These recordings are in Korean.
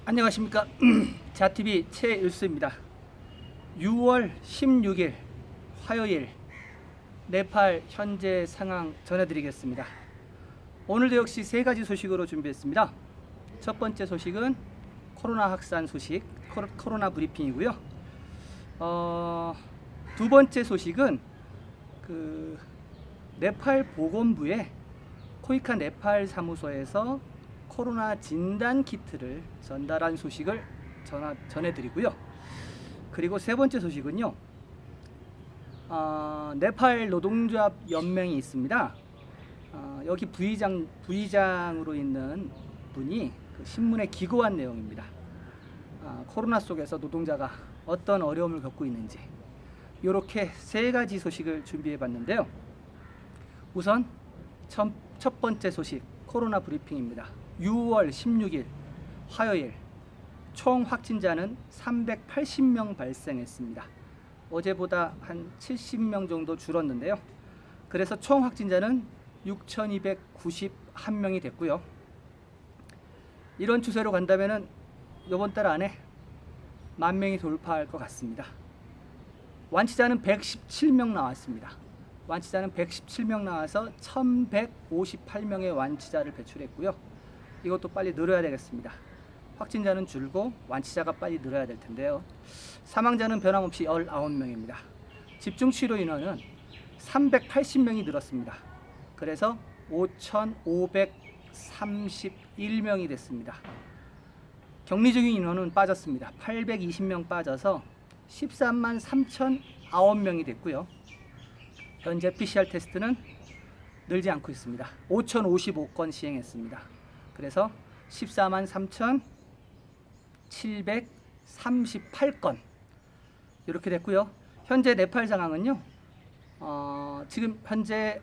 안녕하십니까. 자TV 최일수입니다. 6월 16일 화요일 네팔 현재 상황 전해드리겠습니다. 오늘도 역시 세 가지 소식으로 준비했습니다. 첫 번째 소식은 코로나 확산 소식, 코로나 브리핑이고요. 두 번째 소식은 네팔 보건부의 코이카 네팔 사무소에서 코로나 진단 키트를 전달한 소식을 전해드리고요. 그리고 세 번째 소식은요, 네팔 노동조합 연맹이 있습니다. 여기 부의장으로 있는 분이 그 신문에 기고한 내용입니다. 코로나 속에서 노동자가 어떤 어려움을 겪고 있는지, 이렇게 세 가지 소식을 준비해 봤는데요. 우선 첫 번째 소식, 코로나 브리핑입니다. 6월 16일 화요일 총 확진자는 380명 발생했습니다. 어제보다 한 70명 정도 줄었는데요. 그래서 총 확진자는 6,291명이 됐고요. 이런 추세로 간다면은 이번 달 안에 10,000명이 돌파할 것 같습니다. 완치자는 117명 나왔습니다. 완치자는 117명 나와서 1,158명의 완치자를 배출했고요. 이것도 빨리 늘어야 되겠습니다. 확진자는 줄고 완치자가 빨리 늘어야 될 텐데요. 사망자는 변함없이 19명입니다. 집중치료 인원은 380명이 늘었습니다. 그래서 5,531명이 됐습니다. 격리 중인 인원은 빠졌습니다. 820명 빠져서 13만 3,009명이 됐고요. 현재 PCR 테스트는 늘지 않고 있습니다. 5,055건 시행했습니다. 그래서 14만 3,738건 이렇게 됐고요. 현재 네팔 상황은요, 지금 현재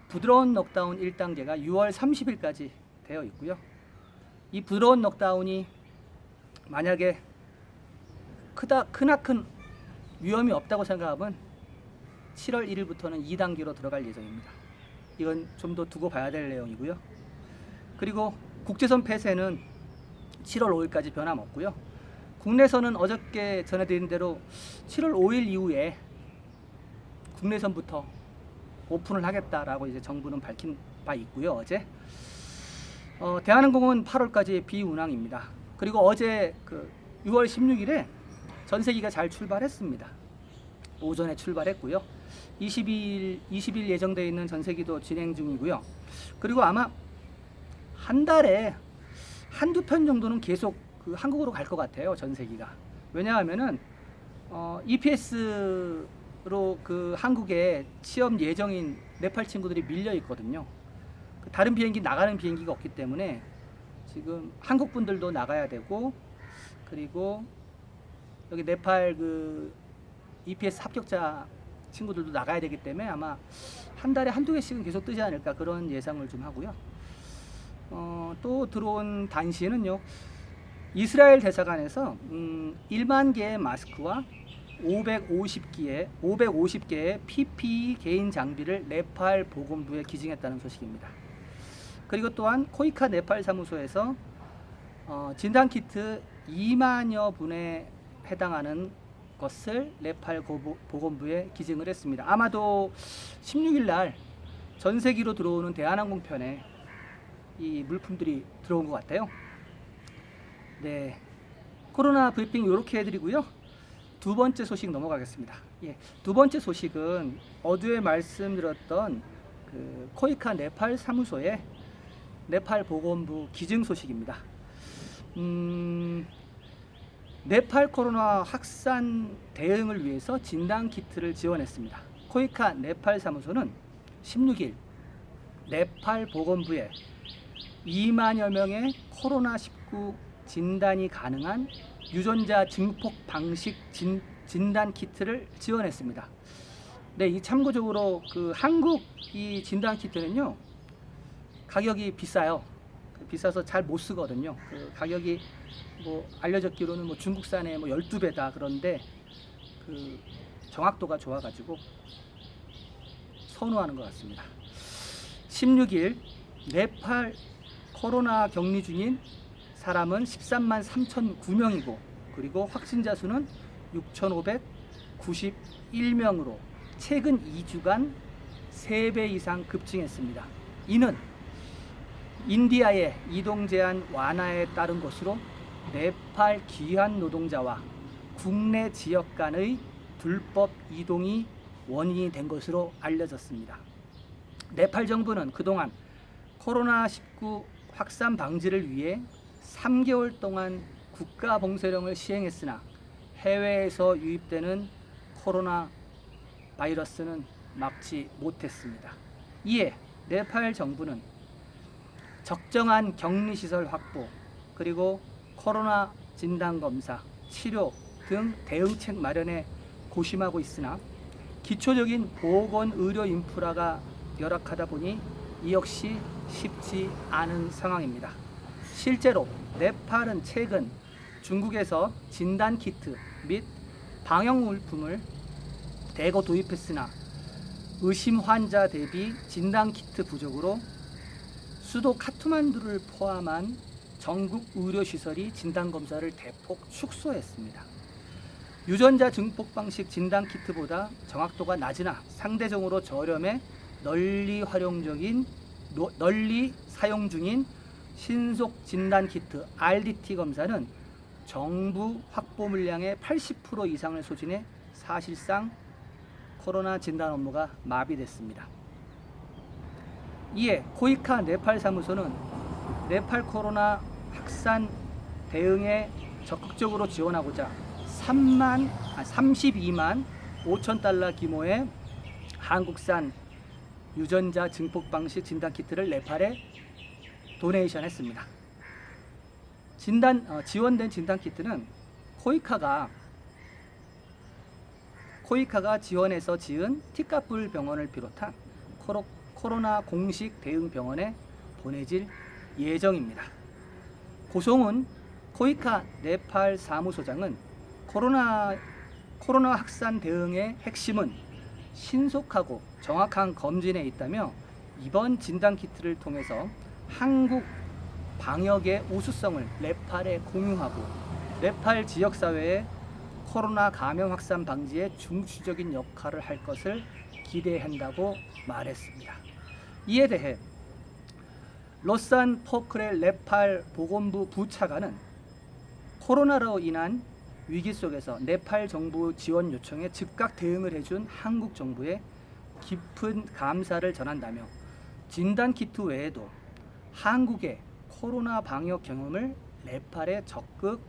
부드러운 록다운 1단계가 6월 30일까지 되어 있고요. 이 부드러운 록다운이 만약에 크나큰 위험이 없다고 생각하면 7월 1일부터는 2단계로 들어갈 예정입니다. 이건 좀 더 두고 봐야 될 내용이고요. 그리고 국제선 폐쇄는 7월 5일까지 변함없고요. 국내선은 어저께 전해드린 대로 7월 5일 이후에 국내선부터 오픈을 하겠다라고 이제 정부는 밝힌 바 있고요. 어제 대한항공은 8월까지 비운항입니다. 그리고 어제 6월 16일에 전세기가 잘 출발했습니다. 오전에 출발했고요. 20일 예정되어 있는 전세기도 진행 중이고요. 그리고 아마 한 달에 한두 편 정도는 계속 한국으로 갈 것 같아요. 전세기가. 왜냐하면은 EPS로 한국에 취업 예정인 네팔 친구들이 밀려 있거든요. 다른 비행기 나가는 비행기가 없기 때문에 지금 한국 분들도 나가야 되고, 그리고 여기 네팔 EPS 합격자 친구들도 나가야 되기 때문에 아마 한 달에 한두 개씩은 계속 뜨지 않을까, 그런 예상을 좀 하고요. 또 들어온 단시는요, 이스라엘 대사관에서 1만 개의 마스크와 550개의 PPE 개인 장비를 네팔 보건부에 기증했다는 소식입니다. 그리고 또한 코이카 네팔 사무소에서 진단키트 2만여 분에 해당하는 것을 네팔 보건부에 기증을 했습니다. 아마도 16일 날 전세기로 들어오는 대한항공 편에 이 물품들이 들어온 것 같아요. 네, 코로나 브리핑 이렇게 해드리고요. 두 번째 소식 넘어가겠습니다. 두 번째 소식은 어제 말씀드렸던 코이카 네팔 사무소의 네팔 보건부 기증 소식입니다. 네팔 코로나 확산 대응을 위해서 진단 키트를 지원했습니다. 코이카 네팔 사무소는 16일 네팔 보건부에 2만여 명의 코로나19 진단이 가능한 유전자 증폭 방식 진단 키트를 지원했습니다. 네, 이 참고적으로 한국 이 진단 키트는요, 가격이 비싸요. 비싸서 잘 못 쓰거든요. 가격이 알려졌기로는 중국산의 12배다. 그런데 정확도가 좋아가지고 선호하는 것 같습니다. 16일 네팔 코로나 격리 중인 사람은 13만 3,009명이고 그리고 확진자 수는 6,591명으로 최근 2주간 3배 이상 급증했습니다. 이는 인디아의 이동 제한 완화에 따른 것으로 네팔 귀환 노동자와 국내 지역 간의 불법 이동이 원인이 된 것으로 알려졌습니다. 네팔 정부는 그동안 코로나19 확산 방지를 위해 3개월 동안 국가 봉쇄령을 시행했으나 해외에서 유입되는 코로나 바이러스는 막지 못했습니다. 이에 네팔 정부는 적정한 격리시설 확보, 그리고 코로나 진단검사, 치료 등 대응책 마련에 고심하고 있으나 기초적인 보건 의료 인프라가 열악하다 보니 이 역시 쉽지 않은 상황입니다. 실제로 네팔은 최근 중국에서 진단키트 및 방역물품을 대거 도입했으나 의심 환자 대비 진단키트 부족으로 수도 카트만두를 포함한 전국 의료시설이 진단검사를 대폭 축소했습니다. 유전자 증폭 방식 진단키트보다 정확도가 낮으나 상대적으로 저렴해 널리 사용 중인 신속 진단키트 RDT 검사는 정부 확보 물량의 80% 이상을 소진해 사실상 코로나 진단 업무가 마비됐습니다. 이에 코이카 네팔 사무소는 네팔 코로나 확산 대응에 적극적으로 지원하고자 32만 5천 달러 규모의 한국산 유전자 증폭 방식 진단키트를 네팔에 도네이션했습니다. 지원된 진단키트는 코이카가 지원해서 지은 티카풀 병원을 비롯한 코로나 공식 대응 병원에 보내질 예정입니다. 고송은 코이카 네팔 사무소장은 코로나 확산 대응의 핵심은 신속하고 정확한 검진에 있다며 이번 진단키트를 통해서 한국 방역의 우수성을 네팔에 공유하고 네팔 지역사회의 코로나 감염 확산 방지에 중추적인 역할을 할 것을 기대한다고 말했습니다. 이에 대해 로산 포크렐 네팔 보건부 부차관은 코로나로 인한 위기 속에서 네팔 정부 지원 요청에 즉각 대응을 해준 한국 정부에 깊은 감사를 전한다며 진단키트 외에도 한국의 코로나 방역 경험을 네팔에 적극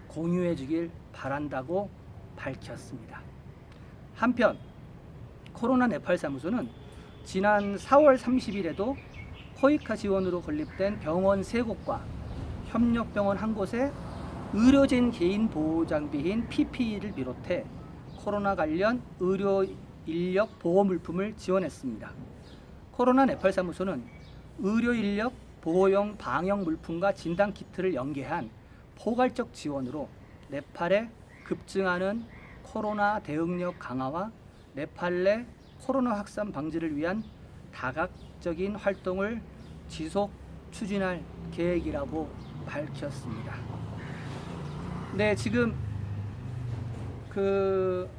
공유해 주길 바란다고 밝혔습니다. 한편 코로나 네팔 사무소는 지난 4월 30일에도 코이카 지원으로 건립된 병원 3곳과 협력병원 1곳에 의료진 개인 보호 장비인 PPE를 비롯해 코로나 관련 의료 인력 보호 물품을 지원했습니다. 코로나 네팔 사무소는 의료 인력 보호용 방역 물품과 진단 키트를 연계한 포괄적 지원으로 네팔의 급증하는 코로나 대응력 강화와 네팔 내 코로나 확산 방지를 위한 다각적인 활동을 지속 추진할 계획이라고 밝혔습니다. 네, 지금 그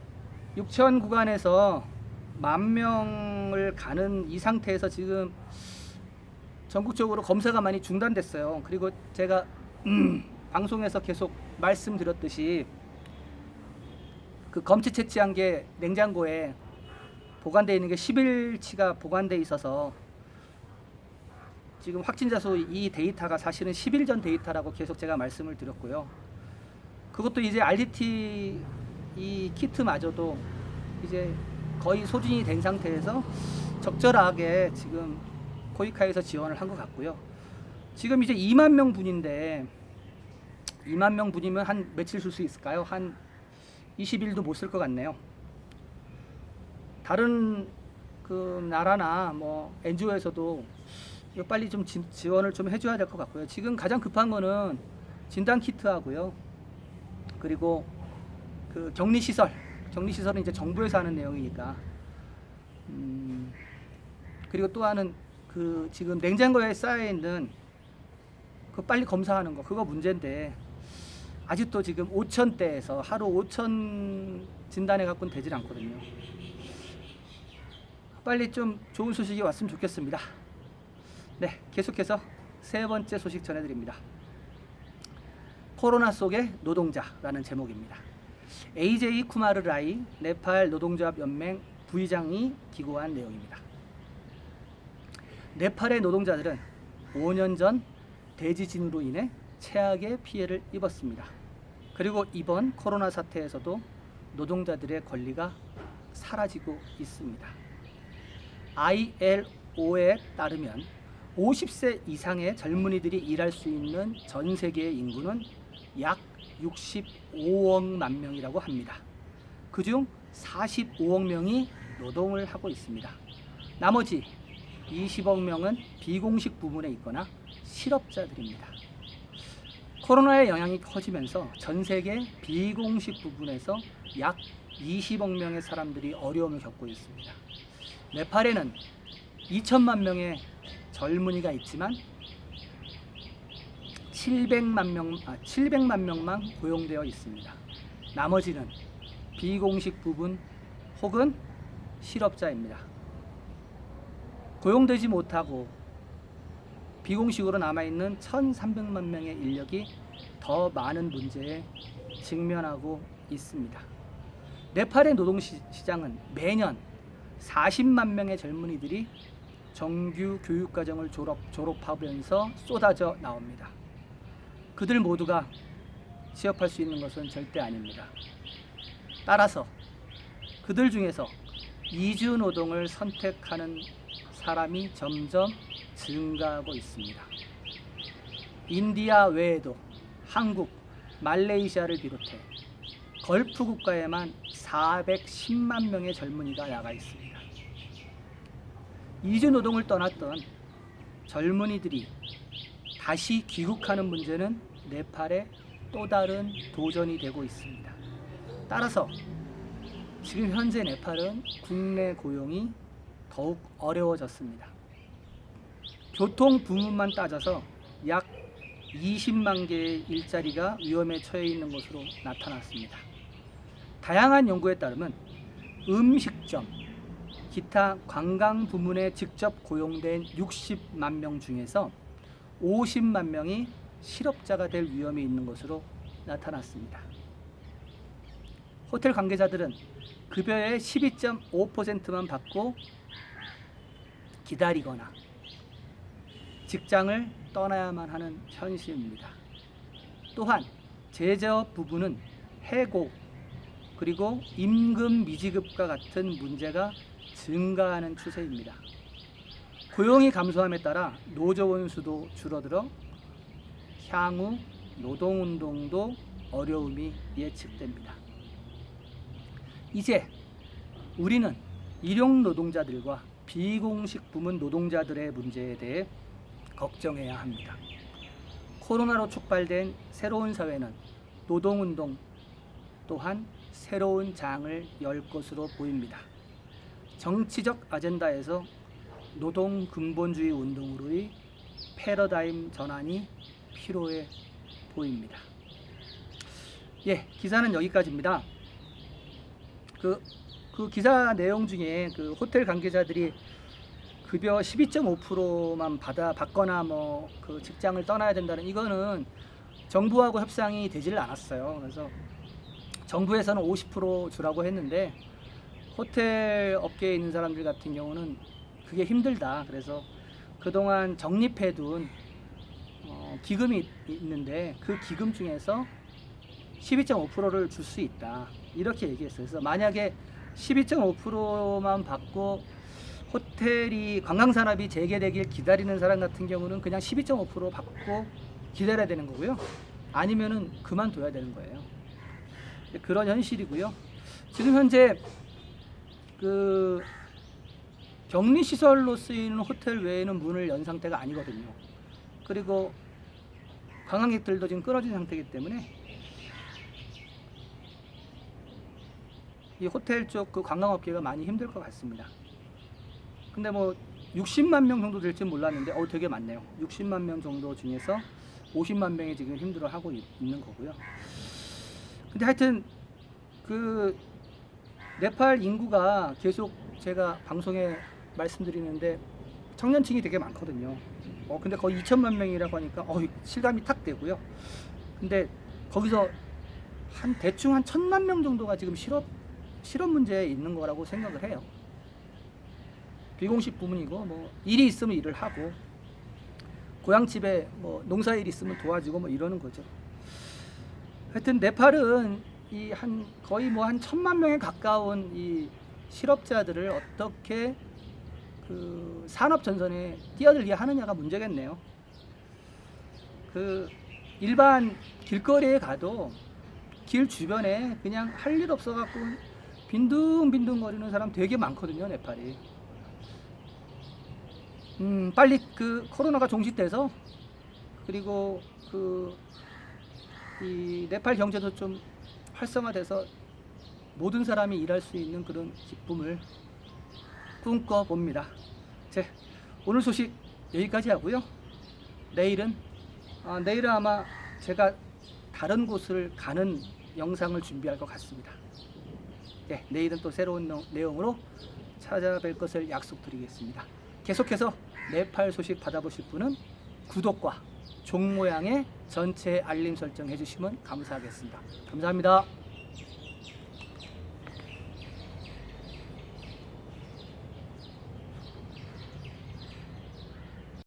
6천 구간에서 10,000명을 가는 이 상태에서 지금 전국적으로 검사가 많이 중단됐어요. 그리고 제가 방송에서 계속 말씀드렸듯이 그 검체 채취한 게 냉장고에 보관되어 있는 게 10일치가 보관되어 있어서 지금 확진자 수 이 데이터가 사실은 10일 전 데이터라고 계속 제가 말씀을 드렸고요. 그것도 이제 RDT 이 키트마저도 이제 거의 소진이 된 상태에서 적절하게 지금 코이카에서 지원을 한 것 같고요. 지금 이제 2만 명 분인데 2만 명 분이면 한 며칠 쓸 수 있을까요? 한 20일도 못 쓸 것 같네요. 다른 그 나라나 뭐 NGO에서도 이거 빨리 좀 지원을 좀 해줘야 될 것 같고요. 지금 가장 급한 거는 진단 키트하고요. 그리고 그 격리시설은 이제 정부에서 하는 내용이니까. 그리고 또 하나는 그 지금 냉장고에 쌓여 있는 그 빨리 검사하는 거 그거 문제인데 아직도 지금 5,000대에서 하루 5,000 진단해 갖고는 되질 않거든요. 빨리 좀 좋은 소식이 왔으면 좋겠습니다. 네, 계속해서 세 번째 소식 전해드립니다. 코로나 속의 노동자라는 제목입니다. AJ 쿠마르 라이 네팔 노동조합 연맹 부의장이 기고한 내용입니다. 네팔의 노동자들은 5년 전 대지진으로 인해 최악의 피해를 입었습니다. 그리고 이번 코로나 사태에서도 노동자들의 권리가 사라지고 있습니다. ILO에 따르면 50세 이상의 젊은이들이 일할 수 있는 전 세계의 인구는 약 65억만 명이라고 합니다. 그중 45억 명이 노동을 하고 있습니다. 나머지 20억 명은 비공식 부문에 있거나 실업자들입니다. 코로나의 영향이 커지면서 전 세계 비공식 부분에서 약 20억 명의 사람들이 어려움을 겪고 있습니다. 네팔에는 2천만 명의 젊은이가 있지만 700만 명만 고용되어 있습니다. 나머지는 비공식 부분 혹은 실업자입니다. 고용되지 못하고 비공식으로 남아있는 1,300만 명의 인력이 더 많은 문제에 직면하고 있습니다. 네팔의 노동시장은 매년 40만 명의 젊은이들이 정규 교육과정을 졸업하면서 쏟아져 나옵니다. 그들 모두가 취업할 수 있는 것은 절대 아닙니다. 따라서 그들 중에서 이주 노동을 선택하는 사람이 점점 증가하고 있습니다. 인디아 외에도 한국, 말레이시아를 비롯해 걸프 국가에만 410만 명의 젊은이가 나가 있습니다. 이주 노동을 떠났던 젊은이들이 다시 귀국하는 문제는 네팔의 또 다른 도전이 되고 있습니다. 따라서 지금 현재 네팔은 국내 고용이 더욱 어려워졌습니다. 교통 부문만 따져서 약 20만 개의 일자리가 위험에 처해 있는 것으로 나타났습니다. 다양한 연구에 따르면 음식점, 기타 관광 부문에 직접 고용된 60만 명 중에서 50만 명이 실업자가 될 위험이 있는 것으로 나타났습니다. 호텔 관계자들은 급여의 12.5%만 받고 기다리거나 직장을 떠나야만 하는 현실입니다. 또한 제조업 부분은 해고 그리고 임금 미지급과 같은 문제가 증가하는 추세입니다. 고용이 감소함에 따라 노조원 수도 줄어들어 향후 노동운동도 어려움이 예측됩니다. 이제 우리는 일용 노동자들과 비공식 부문 노동자들의 문제에 대해 걱정해야 합니다. 코로나로 촉발된 새로운 사회는 노동운동 또한 새로운 장을 열 것으로 보입니다. 정치적 아젠다에서 노동 근본주의 운동으로의 패러다임 전환이 필요해 보입니다. 예, 기사는 여기까지입니다. 그 기사 내용 중에 그 호텔 관계자들이 급여 12.5%만 받거나 뭐 그 직장을 떠나야 된다는 이거는 정부하고 협상이 되지를 않았어요. 그래서 정부에서는 50% 주라고 했는데 호텔 업계에 있는 사람들 같은 경우는 그게 힘들다. 그래서 그동안 적립해둔 기금이 있는데 그 기금 중에서 12.5%를 줄 수 있다. 이렇게 얘기했어요. 그래서 만약에 12.5%만 받고 호텔이 관광산업이 재개되길 기다리는 사람 같은 경우는 그냥 12.5% 받고 기다려야 되는 거고요. 아니면은 그만둬야 되는 거예요. 그런 현실이고요. 지금 현재 그 격리시설로 쓰이는 호텔 외에는 문을 연 상태가 아니거든요. 그리고 관광객들도 지금 끊어진 상태이기 때문에 이 호텔 쪽 그 관광업계가 많이 힘들 것 같습니다. 근데 뭐 60만 명 정도 될지 몰랐는데 되게 많네요. 60만 명 정도 중에서 50만 명이 지금 힘들어하고 있는 거고요. 근데 하여튼 그 네팔 인구가 계속 제가 방송에 말씀드리는데 청년층이 되게 많거든요. 근데 거의 2천만 명이라고 하니까 실감이 탁 되고요. 근데 거기서 대충 한 1,000만 명 정도가 지금 실업 문제에 있는 거라고 생각을 해요. 비공식 부문이고 뭐 일이 있으면 일을 하고 고향집에 뭐 농사일 있으면 도와주고 뭐 이러는 거죠. 하여튼 네팔은 거의 뭐 한 1,000만 명에 가까운 이 실업자들을 어떻게 그 산업 전선에 뛰어들게 하느냐가 문제겠네요. 그 일반 길거리에 가도 길 주변에 그냥 할 일 없어 갖고 빈둥빈둥 거리는 사람 되게 많거든요, 네팔이. 빨리 그 코로나가 종식돼서 그리고 이 네팔 경제도 좀 활성화돼서 모든 사람이 일할 수 있는 그런 기쁨을 꿈꿔봅니다. 오늘 소식 여기까지 하고요. 내일은 아마 제가 다른 곳을 가는 영상을 준비할 것 같습니다. 내일은 또 새로운 내용으로 찾아뵐 것을 약속드리겠습니다. 계속해서 네팔 소식 받아보실 분은 구독과 종 모양의 전체 알림 설정 해주시면 감사하겠습니다. 감사합니다.